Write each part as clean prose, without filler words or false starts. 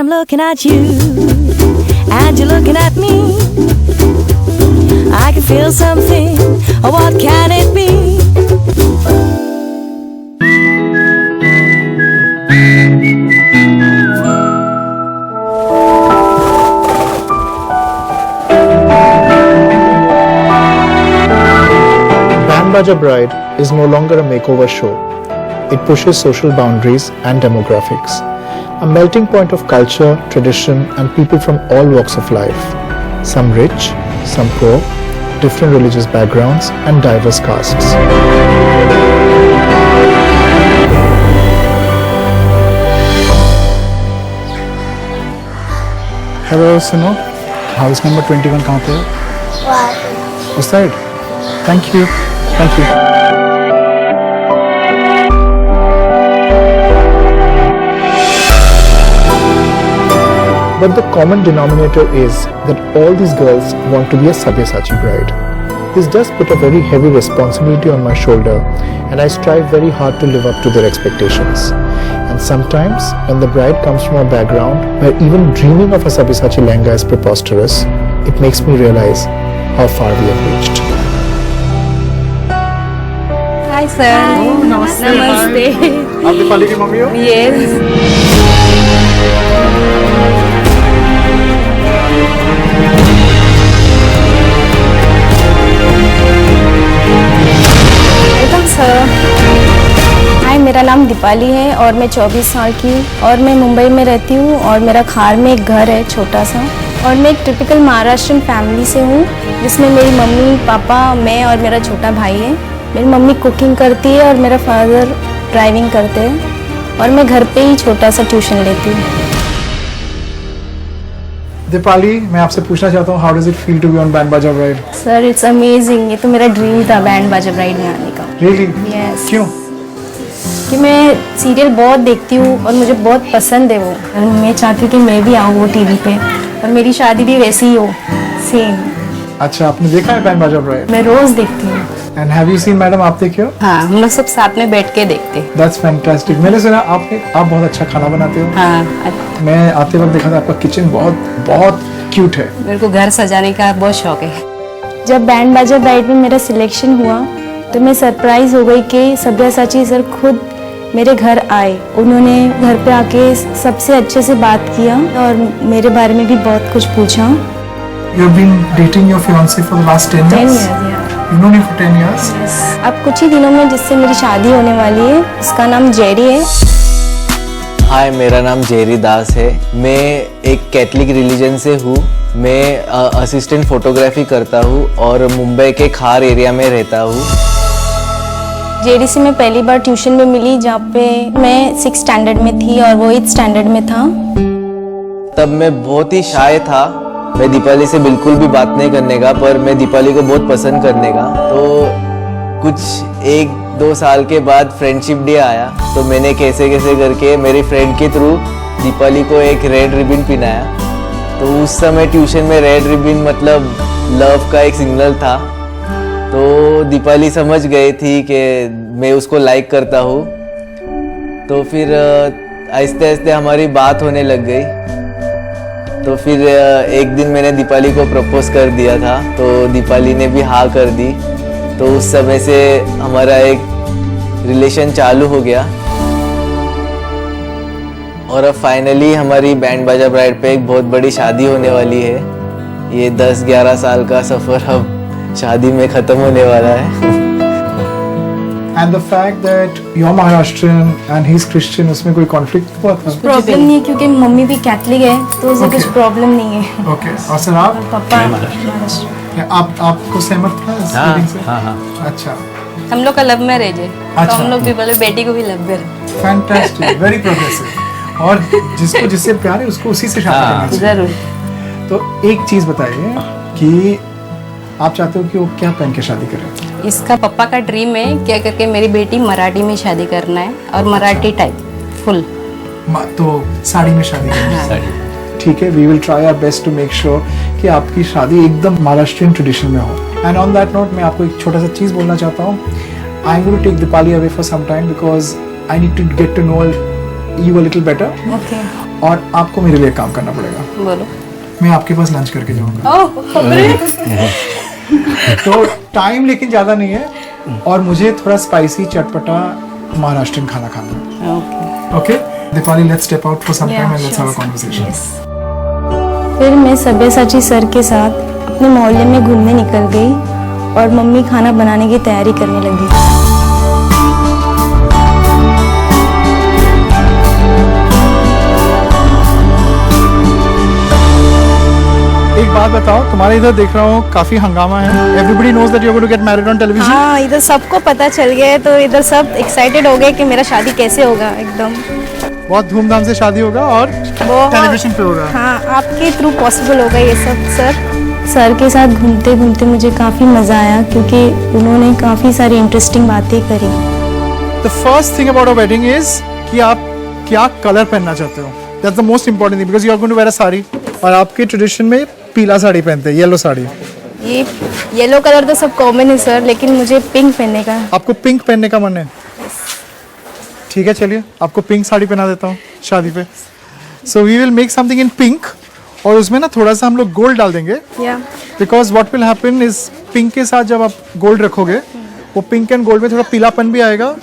I'm looking at you, and you're looking at me. I can feel something, what can it be? Band Baja Bride is no longer a makeover show. It pushes social boundaries and demographics. A melting point of culture, tradition, and people from all walks of life. Some rich, some poor, different religious backgrounds, and diverse castes. Hello, Suno. House number 21 कहाँ पे है? उस side. Thank you. Thank you. But the common denominator is that all these girls want to be a Sabyasachi bride. This does put a very heavy responsibility on my shoulder, and I strive very hard to live up to their expectations. And sometimes, when the bride comes from a background where even dreaming of a Sabyasachi lehenga is preposterous, it makes me realize how far we have reached. Hi sir. Oh, namaste. Namaste. आप दीपाली की mummy हो? Yes. Welcome sir. हाय, मेरा नाम दीपाली है और मैं 24 साल की और मैं मुंबई में रहती हूँ और मेरा खार में एक घर है छोटा सा और मैं एक टिपिकल महाराष्ट्रन फैमिली से हूँ जिसमें मेरी मम्मी पापा मैं और मेरा छोटा भाई है। मेरी मम्मी कुकिंग करती है और मेरा फादर ड्राइविंग करते हैं और मैं घर पे ही छोटा सा ट्यूशन लेती हूँ। दीपाली, मैं आपसे पूछना चाहता हूँ, how does it feel to be on Band Baaja Bride? Sir it's amazing. ये तो मेरा ड्रीम था बैंड बाजा ब्राइड में आने का। रियली? Yes. क्यों? कि मैं सीरियल बहुत देखती हूँ और मुझे बहुत पसंद है वो और मैं चाहती हूँ कि मैं भी आऊँ वो टीवी पे और मेरी शादी भी वैसी ही हो सेम। अच्छा, आपने देखा है बैंड बाजा ब्राइड? मैं रोज देखती हूँ। And have you seen, madam आप देखे हो? हाँ, हम लोग सब साथ में बैठ के देखते हैं। That's fantastic. मैंने सुना आप बहुत अच्छा खाना बनाते हो। हाँ, मैं आते वक्त देखा था आपका किचन बहुत क्यूट है। मेरे को घर सजाने का बहुत शौक है। जब बैंड बाजा ब्राइड में मेरा सिलेक्शन हुआ तो मैं सरप्राइज हो गई कि सब्यासाची सर खुद मेरे घर आए। उन्होंने घर पे आके सबसे अच्छे से बात किया और मेरे बारे में भी बहुत कुछ पूछा। You have been dating your fiancé for the last 10 years? 10 years, yeah. You known him for 10 years? अब कुछ ही दिनों में जिससे मेरी शादी होने वाली है उसका नाम जेरी है। हाय, मेरा नाम जेरी दास है। मैं एक कैथलिक रिलीजन से हूँ। मैं असिस्टेंट फोटोग्राफी करता हूँ और मुंबई के खार एरिया में रहता हूँ। जेरी से मैं पहली बार ट्यूशन में मिली जहाँ पे मैं 6th स्टैंडर्ड में थी और वो 8th स्टैंडर्ड में था। तब मैं बहुत ही शाय था। मैं दीपाली से बिल्कुल भी बात नहीं करने का, पर मैं दीपाली को बहुत पसंद करने का। तो कुछ 1-2 साल के बाद फ्रेंडशिप डे आया तो मैंने कैसे करके मेरी फ्रेंड के थ्रू दीपाली को एक रेड रिबन पहनाया। तो उस समय ट्यूशन में रेड रिबन मतलब लव का एक सिग्नल था। तो दीपाली समझ गई थी कि मैं उसको लाइक करता हूँ। तो फिर आहिस्ते आहिस्ते हमारी बात होने लग गई। तो फिर एक दिन मैंने दीपाली को प्रपोज कर दिया था तो दीपाली ने भी हाँ कर दी। तो उस समय से हमारा एक रिलेशन चालू हो गया और अब फाइनली हमारी बैंड बाजा ब्राइड पे एक बहुत बड़ी शादी होने वाली है। ये 10-11 साल का सफ़र अब शादी में ख़त्म होने वाला है। And the fact that you're Maharashtrian and he's Christian, उसमें कोई conflict हुआ था? प्रॉब्लम नहीं है क्योंकि मम्मी भी कैथलिक है तो उसे कुछ प्रॉब्लेम नहीं है। ओके, और सर आप? पापा महाराष्ट्र। आपको सहमत था इस wedding से? हाँ। अच्छा। हम लोग का लव मैरिज है तो अच्छा। हम लोग भी बोले बेटी को भी लव कर। Fantastic, very progressive. और जिसको जिससे प्यार है उसको उसी से शादी करनी चाहिए। जरूर। तो एक चीज बताइए कि आप चाहते हो कि वो क्या पहन के शादी करे? इसका पापा का ड्रीम है क्या करके मेरी बेटी मराठी में शादी करना है और मराठी टाइप फुल। तो साड़ी में शादी करनी है। ठीक है, we will try our best to make sure कि आपकी शादी एकदम महाराष्ट्रियन ट्रेडिशन में हो। एंड ऑन दैट नोट मैं आपको एक छोटा सा चीज़ बोलना चाहता हूँ। I am going to take Deepali away for some time because I need to get to know you a little better. Okay. और आपको मेरे लिए काम करना पड़ेगा। बोलो। मैं आपके पास लंच करके जाऊंगा। ओह तो टाइम लेकिन ज़्यादा नहीं है और मुझे थोड़ा स्पाइसी चटपटा महाराष्ट्रियन खाना खाना है। Okay. Okay Deepali, let's step out for some time Yeah, and let's have a sure. Conversation. फिर मैं सब्यसाची सर के साथ अपने मोहल्ले में घूमने निकल गई और मम्मी खाना बनाने की तैयारी करने लगी। एक बात बताओ, तुम्हारे इधर देख रहा हूँ काफी हंगामा है। Everybody knows that you are going to get married on television. हाँ, इधर सबको पता चल गया है तो इधर सब एक्साइटेड हो गए कि मेरा शादी कैसे होगा। एकदम बहुत धूमधाम से शादी होगा और बहुत। टेलीविजन पे होगा। हाँ, आपके थ्रू पॉसिबल होगा ये सब सर के साथ घूमते घूमते मुझे काफ़ी मज़ा आया क्योंकि उन्होंने काफ़ी सारी इंटरेस्टिंग बातें करी। The first thing about a wedding is कि आप क्या कलर पहनना चाहते हो। That's the most important thing because you are going to wear a sari और आपके ट्रेडिशन में पीला साड़ी पहनते हैं, येलो साड़ी। ये येलो कलर तो सब कॉमन है सर, लेकिन मुझे पिंक पहनने का। आपको पिंक पहनने का मन है? ठीक है, चलिए आपको पिंक साड़ी पहना देता हूँ शादी पे। So we will make something in pink और उसमें ना थोड़ा सा हम लोग गोल्ड डाल देंगे या because what will happen is pink के साथ जब आप गोल्ड रखोगे वो पिंक एंड गोल्ड में थोड़ा पीलापन भी आएगा,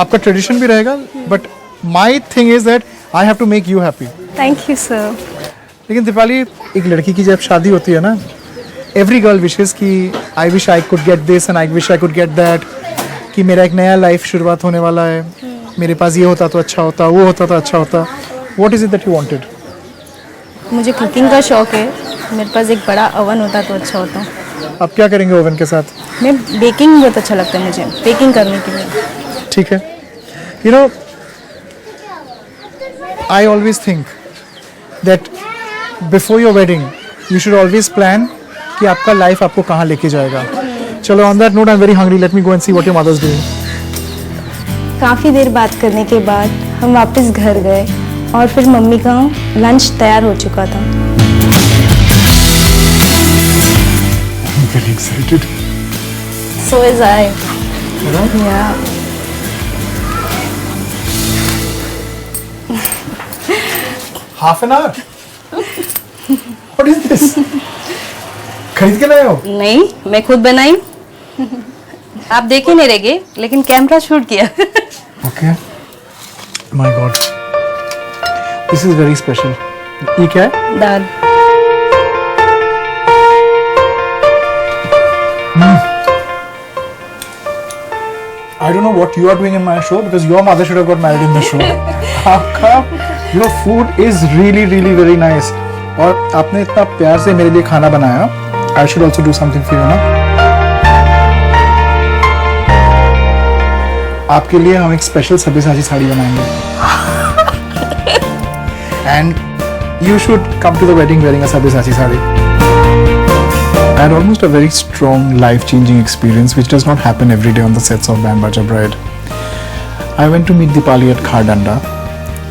आपका ट्रेडिशन भी रहेगा। But my thing is that I have to make you happy. Thank you sir. लेकिन दीपाली, एक लड़की की जब शादी होती है ना, एवरी गर्ल विशेस कि I wish I could get this and I wish I could get that, कि मेरा एक नया लाइफ शुरुआत होने वाला है, मेरे पास ये होता तो अच्छा होता, वो होता तो अच्छा होता। What is it that you wanted? मुझे कुकिंग का शौक है, मेरे पास एक बड़ा ओवन होता तो अच्छा होता। आप क्या करेंगे ओवन के साथ? मैं बेकिंग बहुत अच्छा लगता है मुझे, बेकिंग करने के लिए। ठीक है, you know I always think that before your wedding you should always plan कि आपका लाइफ आपको कहाँ लेके जाएगा। चलो, on that note I am very hungry, let me go and see what your mother's doing. काफ़ी देर बात करने के बाद हम वापस घर गए और फिर मम्मी का लंच तैयार हो चुका था। I'm very excited. So is I. Right? Yeah. Half an hour? What is this? खरीद के लाए हो? नहीं, मैं खुद बनाई। आप देखे नहीं रहेंगे, लेकिन कैमरा शूट किया। Okay. My God. This is very special. ये क्या है? दाल। I don't know what you are doing in my show because your mother should have got married in the show. आपका, you know, food is really, really very nice. और आपने इतना प्यार से मेरे लिए खाना बनाया. I should also do something for you, ना? आपके लिए हम एक स्पेशल सब्यसाची साड़ी बनाएंगे. And you should come to the wedding wearing a Sabyasachi sari. I had almost a very strong life-changing experience which does not happen every day on the sets of Band Baja Bride. I went to meet Dipali at Khardanda.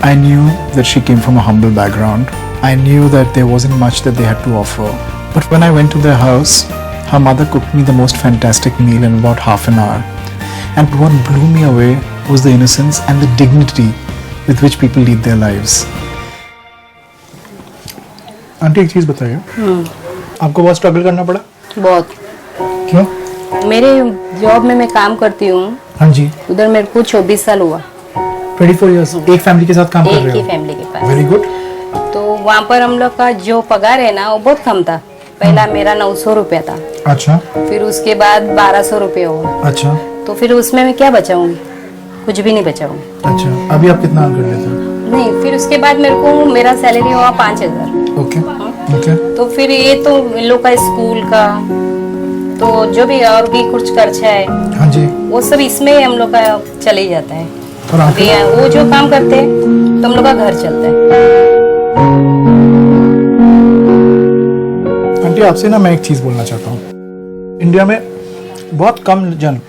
I knew that she came from a humble background. I knew that there wasn't much that they had to offer. But when I went to their house, her mother cooked me the most fantastic meal in about half an hour. And what blew me away was the innocence and the dignity with which people lead their lives. Aunty, एक चीज बताइए, आपको बहुत struggle करना पड़ा? बहुत। क्यों? मेरे जॉब में मैं काम करती हूँ, हाँ जी, उधर मेरे को 24 साल हुआ, 24 इयर्स एक फैमिली के साथ काम कर एक रहे ही हो? फैमिली के पास। Very good. तो वहाँ पर हम लोग का जो पगार है ना, वो बहुत कम था। पहला मेरा 900 रुपया था, अच्छा फिर उसके बाद 1200 रुपया हुआ। अच्छा तो फिर उसमें मैं क्या बचाऊंगी? कुछ भी नहीं बचाऊंगी। अच्छा, अभी आप कितना अर्न कर लेते हो? नहीं, फिर उसके बाद मेरे को मेरा सैलरी हुआ 5000। Okay okay. तो फिर ये तो इन लोग का स्कूल का, तो जो भी और भी कुछ खर्चा है, हाँ जी। वो सब इसमें ही हम लोग का चले ही जाता है। और अभी आंटी, वो जो काम करते हैं तो हम लोग का घर चलता है। आंटी आपसे ना मैं एक चीज बोलना चाहता हूँ। इंडिया में बहुत कम जन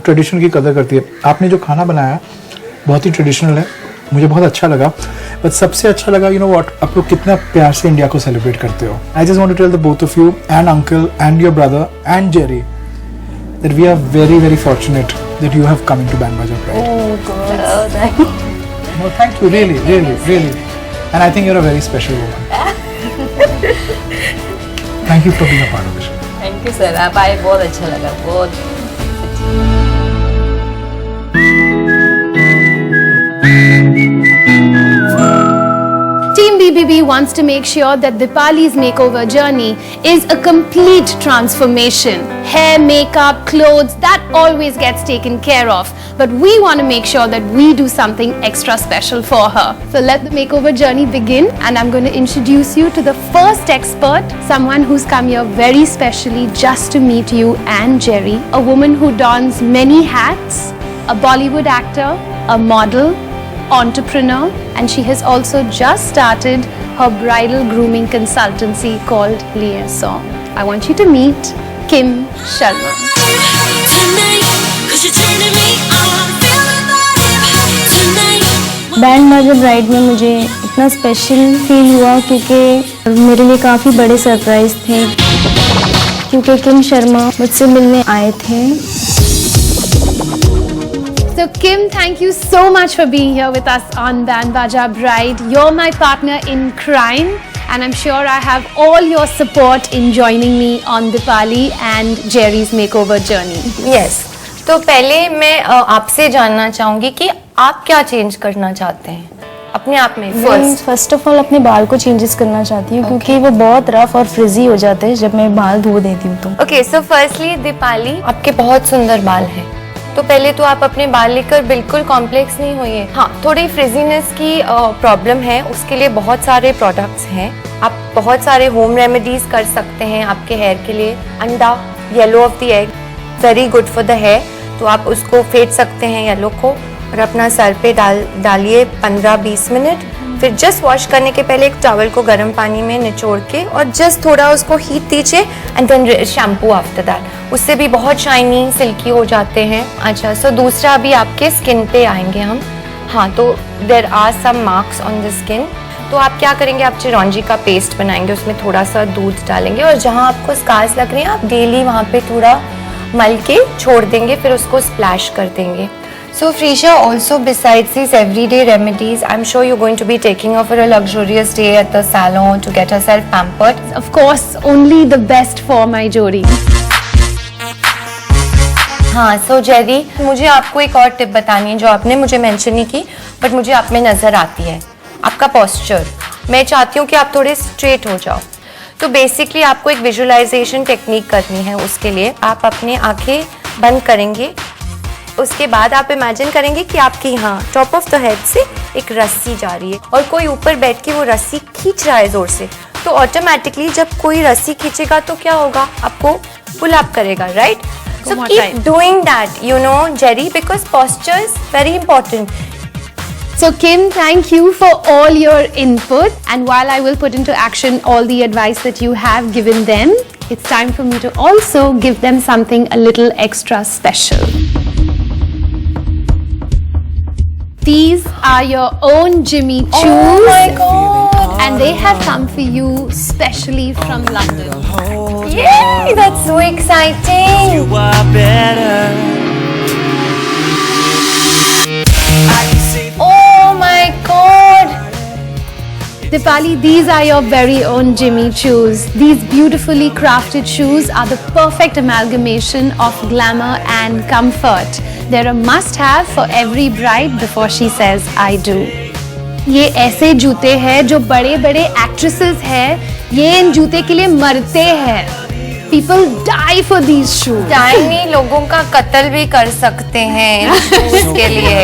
ट्रेडिशन की कदर करती है। आपने जो खाना बनाया बहुत ही ट्रेडिशनल है, मुझे बहुत अच्छा लगा। बट सबसे अच्छा लगा, यू नो व्हाट, आप लोग कितना प्यार से इंडिया को सेलिब्रेट करते हो। I just want to tell the both of you and uncle and your brother and Jerry that we are very very fortunate that you have come into Band Baaja Bride. No, thank you, really, really, really. And I think you're a very special woman. Thank you for being a part of the show. Thank you sir, आप आए बहुत अच्छा लगा, बहुत। Team BBB wants to make sure that Dipali's makeover journey is a complete transformation. Hair, makeup, clothes, that always gets taken care of. But we want to make sure that we do something extra special for her. So let the makeover journey begin, and I'm going to introduce you to the first expert, someone who's come here very specially just to meet you and Jerry, a woman who dons many hats, a Bollywood actor, a model, entrepreneur, and she has also just started her bridal grooming consultancy called Liaison. I want you to meet Kim Sharma. Band Baaja bride में मुझे इतना special feel हुआ क्योंकि मेरे लिए काफ़ी बड़े surprise थे, क्योंकि किम शर्मा मुझसे मिलने आए थे। So Kim, thank you so much for being here with us on Band Baja Bride. You're my partner in crime, and I'm sure I have all your support in joining me on Dipali and Jerry's makeover journey. Yes. तो पहले मैं आपसे जानना चाहूँगी कि आप क्या change करना चाहते हैं अपने आप में। फर्स्ट ऑफ ऑल अपने बाल को चेंजेस करना चाहती हूँ, क्योंकि वो बहुत रफ और फ्रिजी हो जाते हैं जब मैं बाल धो देती हूँ तो। ओके, सो फर्स्टली दीपाली, आपके बहुत सुंदर बाल हैं, तो पहले तो आप अपने बाल लेकर बिल्कुल कॉम्प्लेक्स नहीं होइए। हाँ, थोड़ी फ्रिजीनेस की प्रॉब्लम है, उसके लिए बहुत सारे प्रोडक्ट्स हैं। आप बहुत सारे होम रेमेडीज कर सकते हैं आपके हेयर के लिए। अंडा, yellow of the egg, very good for the hair, तो आप उसको फेंट सकते हैं येलो को और अपना सर पे डालिए 15-20 मिनट। फिर जस्ट वॉश करने के पहले एक टॉवल को गर्म पानी में निचोड़ के और जस्ट थोड़ा उसको हीट दीजिए and then shampoo after that. उससे भी बहुत शाइनी सिल्की हो जाते हैं। अच्छा, सो दूसरा अभी आपके स्किन पे आएंगे हम। हाँ, तो there are some marks on the skin, तो आप क्या करेंगे, आप चिरौंजी का पेस्ट बनाएंगे, उसमें थोड़ा सा दूध डालेंगे और जहाँ आपको स्कार्स लग रहे हैं आप डेली वहाँ पे थोड़ा मल के छोड़ देंगे, फिर उसको स्प्लैश कर देंगे। So Frisha, also besides these everyday remedies, I'm sure you're going to be taking her for a luxurious day at the salon to get herself pampered. Of course, only the best for my Jodi. हाँ, so Jerry, मुझे आपको एक और tip बतानी है जो आपने मुझे मेंशन नहीं की, बट मुझे आप में नज़र आती है। आपका पोस्चर, मैं चाहती हूँ कि आप थोड़े स्ट्रेट हो जाओ। तो बेसिकली आपको एक विजुअलाइजेशन टेक्निक करनी है। उसके लिए आप अपने आंखें बंद करेंगे, उसके बाद आप इमेजिन करेंगे कि आपके यहाँ टॉप ऑफ द हेड से एक रस्सी जा रही है और कोई ऊपर बैठ के वो रस्सी खींच रहा है जोर से। तो ऑटोमेटिकली जब कोई रस्सी खींचेगा तो क्या होगा, आपको पुल अप करेगा, right? So keep doing that, you know Jerry, because posture is very important. So Kim, thank you for all your input, and while I will put into action all the advice that you have given them, it's time for me to also give them something a little extra special. These are your own Jimmy Choos. Oh my God! And they have come for you specially from London. Yay! That's so exciting! You are better. Oh my God! Dipali, these are your very own Jimmy Choos. These beautifully crafted shoes are the perfect amalgamation of glamour and comfort. They're a must-have for every bride before she says, I do. ये ऐसे जूते हैं जो बड़े बड़े actresses हैं, ये इन जूते के लिए मरते हैं। People die for these shoes. Time नहीं, लोगों का कत्ल भी कर सकते हैं इसके लिए।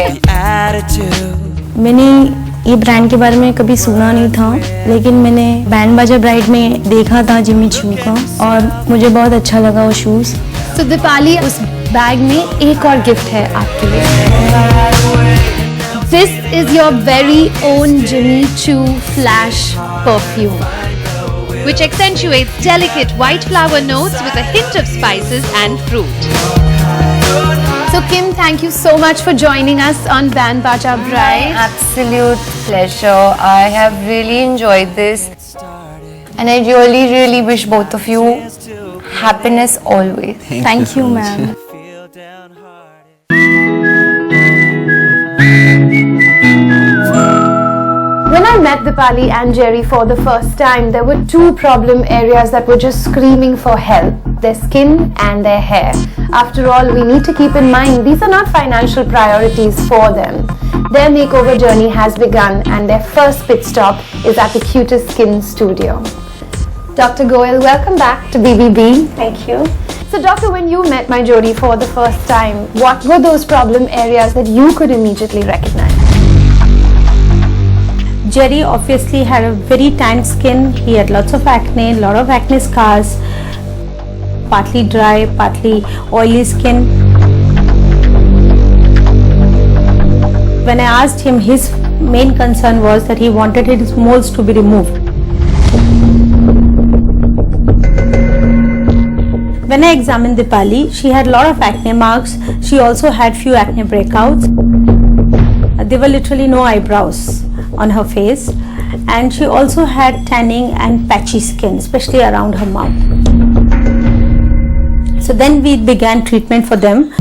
मैंने ये ब्रांड के बारे में कभी सुना नहीं था, लेकिन मैंने बैंड बाजा ब्राइड में देखा था जिमी चू का और मुझे बहुत अच्छा लगा वो शूज। तो दीपाली, उस बैग में एक और गिफ्ट है आपके लिए। This is your very own Jimmy Choo Flash perfume, which accentuates delicate white flower notes with a hint of spices and fruit. So Kim, thank you so much for joining us on Band Baja Bride. Absolute pleasure. I have really enjoyed this, and I really, really wish both of you happiness always. Thank you, ma'am. When I met Dipali and Jerry for the first time, there were two problem areas that were just screaming for help: their skin and their hair. After all, we need to keep in mind these are not financial priorities for them. Their makeover journey has begun and their first pit stop is at the Cutest Skin Studio. Dr. Goel, welcome back to BBB. Thank you. So Doctor, when you met my jodi for the first time, what were those problem areas that you could immediately recognize? Jerry obviously had a very tanned skin. He had lots of acne, lot of acne scars, partly dry, partly oily skin. When I asked him, his main concern was that he wanted his moles to be removed. When I examined Dipali, she had a lot of acne marks. She also had few acne breakouts. There were literally no eyebrows on her face, and she also had tanning and patchy skin, especially around her mouth. So then we began treatment for them.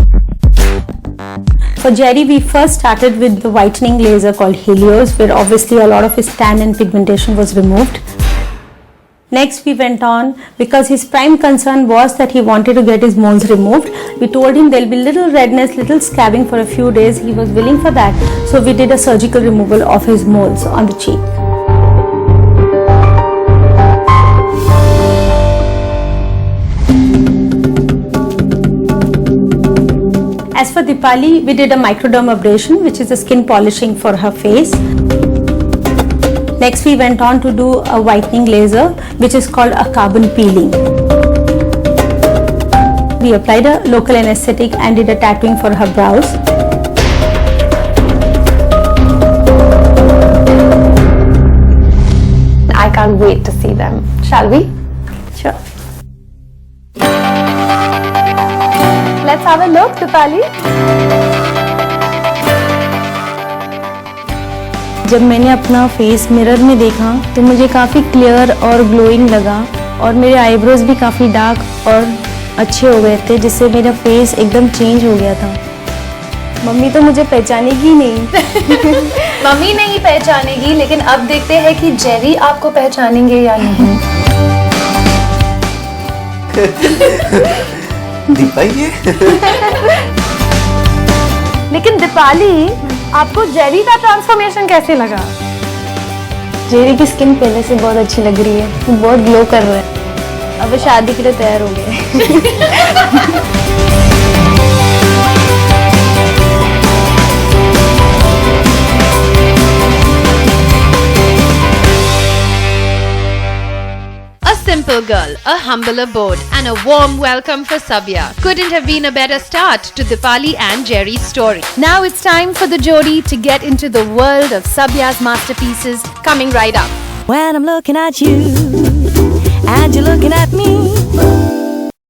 For Jerry, we first started with the whitening laser called Helios, where obviously a lot of his tan and pigmentation was removed. Next we went on, because his prime concern was that he wanted to get his moles removed. We told him there'll be little redness, little scabbing for a few days. He was willing for that. So we did a surgical removal of his moles on the cheek. As for Dipali, we did a microdermabrasion, which is a skin polishing for her face. Next we went on to do a whitening laser, which is called a carbon peeling. We applied a local anesthetic and did a tattooing for her brows. I can't wait to see them. Shall we? Sure. Let's have a look, Dipali. जब मैंने अपना face mirror में देखा तो मुझे काफ़ी clear और glowing लगा, और मेरे आईब्रोज भी काफ़ी डार्क और अच्छे हो गए थे, जिससे मेरा फेस एकदम चेंज हो गया था। मम्मी तो मुझे पहचानेगी नहीं। मम्मी नहीं पहचानेगी, लेकिन अब देखते हैं कि जेरी आपको पहचानेंगे या नहीं। दीपाली लेकिन दीपाली, आपको जेरी का ट्रांसफॉर्मेशन कैसे लगा? जेरी की स्किन पहले से बहुत अच्छी लग रही है, वो बहुत ग्लो कर रहा है। अब वो शादी के लिए तैयार हो गए। A simple girl, a humble abode, and a warm welcome for Sabya. Couldn't have been a better start to Dipali and Jerry's story. Now it's time for the Jodi to get into the world of Sabya's masterpieces, coming right up. When I'm looking at you and you're looking at me,